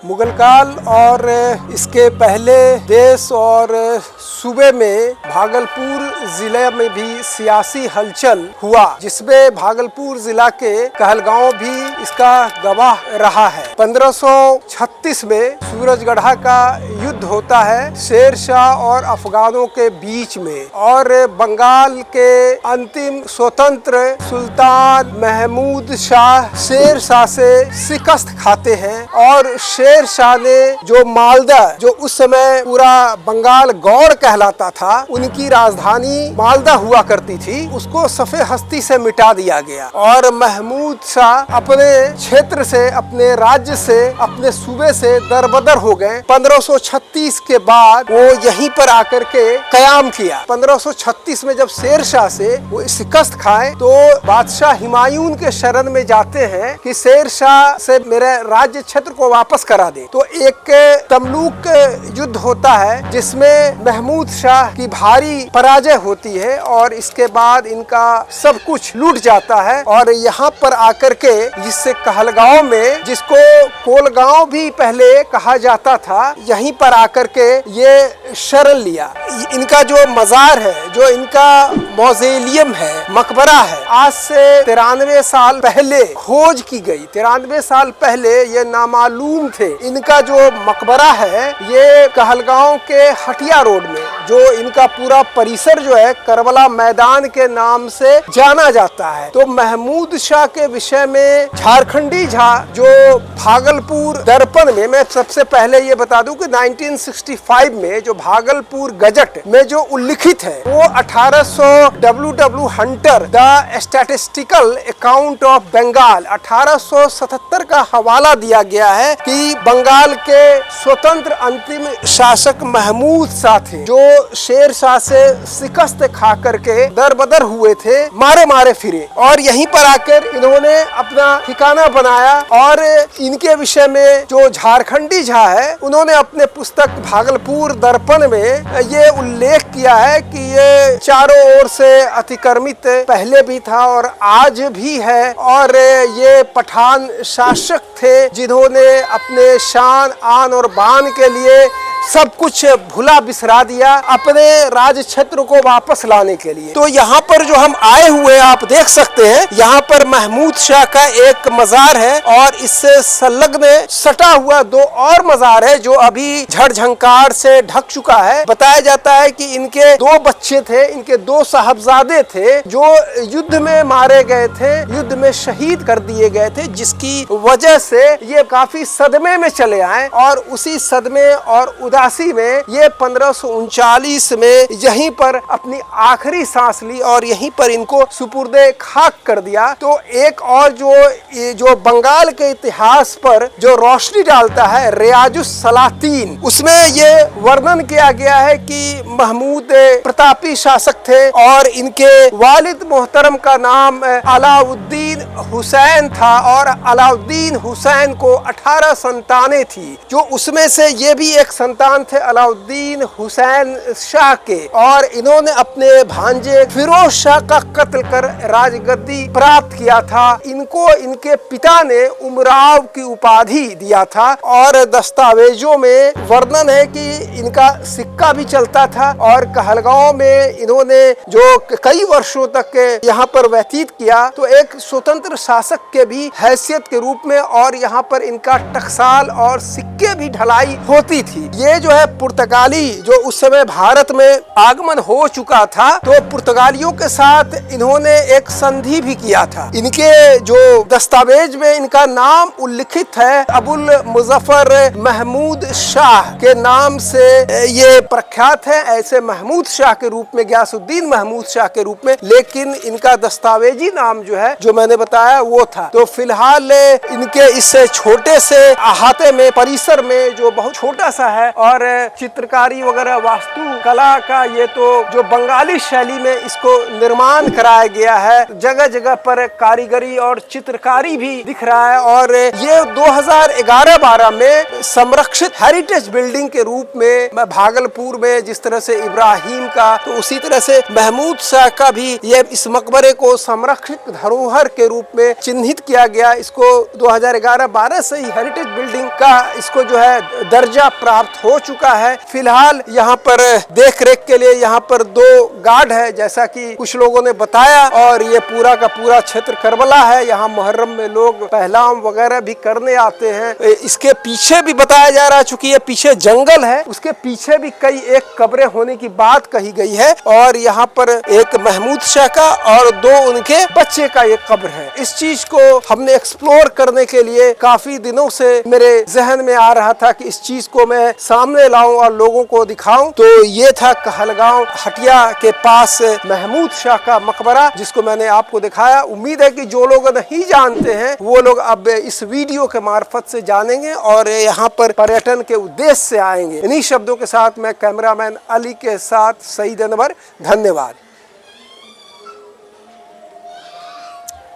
मुगल काल और इसके पहले देश और सूबे में भागलपुर जिले में भी सियासी हलचल हुआ, जिसमें भागलपुर जिला के कहलगांव भी इसका गवाह रहा है। 1536 में सूरजगढ़ा का युद्ध होता है शेर शाह और अफगानों के बीच में, और बंगाल के अंतिम स्वतंत्र सुल्तान महमूद शाह शेर शाह से शिकस्त खाते हैं, और शेर शाह ने जो मालदा, जो उस समय पूरा बंगाल गौड़ कहलाता था, उनकी राजधानी मालदा हुआ करती थी, उसको सफ़े हस्ती से मिटा दिया गया। और महमूद शाह अपने क्षेत्र से, अपने राज्य से, अपने सूबे से दरबदर हो गए। 1536 के बाद वो यहीं पर आकर के कयाम किया। 1536 में जब शेर शाह से वो शिकस्त खाए तो बादशाह हुमायूं के शरण में जाते हैं कि शेर शाह से मेरे राज्य क्षेत्र को वापस करा दे। तो एक तमलुक युद्ध होता है जिसमें महमूद शाह की भारी पराजय होती है, और इसके बाद इनका सब कुछ लूट जाता है। और यहाँ पर आकर के जिससे कहलगांव में, जिसको कोलगांव भी पहले कहा जाता था, यहीं पर आकर के ये शरण लिया। इनका जो मजार है, जो इनका मौजेलियम है, मकबरा है, आज से 93 साल पहले खोज की गई। 93 साल पहले ये नामालूम थे। इनका जो मकबरा है ये कहलगांव के हटिया रोड में, जो इनका पूरा परिसर जो है करबला मैदान के नाम से जाना जाता है। तो महमूद शाह के विषय में झारखंडी झा जो भागलपुर दर्पण में, मैं सबसे पहले ये बता दूं कि 1965 में जो भागलपुर गजट में जो उल्लिखित है वो 1800 W Hunter the statistical account of Bengal 1877 का हवाला दिया गया है कि बंगाल के स्वतंत्र अंतिम शासक महमूद शाह थे, जो शेर शाह से शिकस्त खा करके दरबदर हुए थे, मारे मारे फिरे, और यहीं पर आकर इन्होंने अपना ठिकाना बनाया। और इनके विषय में जो झारखंडी झा है उन्होंने अपने पुस्तक भागलपुर दर्पण में ये उल्लेख किया है कि ये चारों ओर से अतिक्रमित पहले भी था और आज भी है, और ये पठान शासक थे जिन्होंने अपने शान, आन और बान के लिए सब कुछ भुला बिसरा दिया अपने राज क्षेत्र को वापस लाने के लिए। तो यहाँ पर जो हम आए हुए आप देख सकते हैं, यहाँ पर महमूद शाह का एक मजार है, और इससे संलग्न सटा हुआ दो और मजार है जो अभी झड़ झंकार से ढक चुका है। बताया जाता है कि इनके दो बच्चे थे, इनके दो साहबजादे थे जो युद्ध में मारे गए थे, युद्ध में शहीद कर दिए गए थे, जिसकी वजह से ये काफी सदमे में चले आए, और उसी सदमे और उदासी में ये 1539 में यहीं पर अपनी आखिरी सांस ली और यहीं पर इनको सुपुर्दे खाक कर दिया। तो एक और जो बंगाल के इतिहास पर जो रोशनी डालता है, रियाजुस सलातीन, उसमें ये वर्णन किया गया है कि महमूद प्रतापी शासक थे और इनके वालिद मोहतरम का नाम अलाउद्दीन हुसैन था, और अलाउद्दीन हुसैन को 18 संतानें थी, जो उसमें से ये भी एक संतान थे अलाउद्दीन हुसैन शाह के, और इन्होंने अपने भांजे फिरोज शाह का कत्ल कर राजगद्दी प्राप्त किया था। इनको इनके पिता ने उमराव की उपाधि दिया था, और दस्तावेजों में वर्णन है कि इनका सिक्का भी चलता था, और कहलगांव में इन्होंने जो कई वर्षों तक यहाँ पर व्यतीत किया, तो एक स्वतंत्र शासक के भी हैसियत के रूप में, और यहाँ पर इनका टकसाल और सिक्के भी ढलाई होती थी। ये जो है पुर्तगाली जो उस समय भारत में आगमन हो चुका था, तो पुर्तगालियों के साथ इन्होंने एक संधि भी किया था। इनके जो दस्तावेज में इनका नाम उल्लिखित है, अबुल मुजफ्फर महमूद शाह के नाम से ये प्रख्यात है, ऐसे महमूद शाह के रूप में, गयासुद्दीन महमूद शाह के रूप में, लेकिन इनका दस्तावेजी नाम जो है, जो मैंने बताया वो था। तो फिलहाल इनके इस छोटे से अहाते में, परिसर में जो बहुत छोटा सा है, और चित्रकारी वगैरह वास्तु कला का ये तो जो बंगाली शैली में इसको निर्माण कराया गया है, जगह जगह पर कारीगरी और चित्रकारी भी दिख रहा है। और ये 2011-12 में संरक्षित हेरिटेज बिल्डिंग के रूप में भागलपुर भागलपुर में जिस तरह से इब्राहिम का, तो उसी तरह से महमूद शाह का भी ये इस मकबरे को संरक्षित धरोहर के रूप में चिन्हित किया गया। इसको 2011-12 से ही हेरिटेज बिल्डिंग का इसको जो है दर्जा प्राप्त हो चुका है। फिलहाल यहाँ पर देख रेख के लिए यहाँ पर 2 गार्ड है जैसा कि कुछ लोगों ने बताया, और ये पूरा का पूरा क्षेत्र करबला है। यहाँ मुहर्रम में लोग पहलाम वगैरह भी करने आते हैं। इसके पीछे भी बताया जा रहा है, चूंकि ये पीछे जंगल है, उसके पीछे भी कई एक कब्रें होने की बात कही गई है, और यहाँ पर एक महमूद शाह का और 2 उनके बच्चे का एक कब्र है। इस चीज को हमने एक्सप्लोर करने के लिए काफी दिनों से मेरे जहन में आ रहा था कि इस चीज को मैं सामने लाऊं और लोगों को दिखाऊं। तो ये था कहलगांव हटिया के पास महमूद शाह का मकबरा, जिसको मैंने आपको दिखाया। उम्मीद है कि जो लोग नहीं जानते हैं वो लोग अब इस वीडियो के मार्फत से जानेंगे और यहाँ पर पर्यटन के उद्देश्य से आएंगे। इन्हीं शब्दों के साथ मैं कैमरामैन अली के साथ सईद अनवर, धन्यवाद।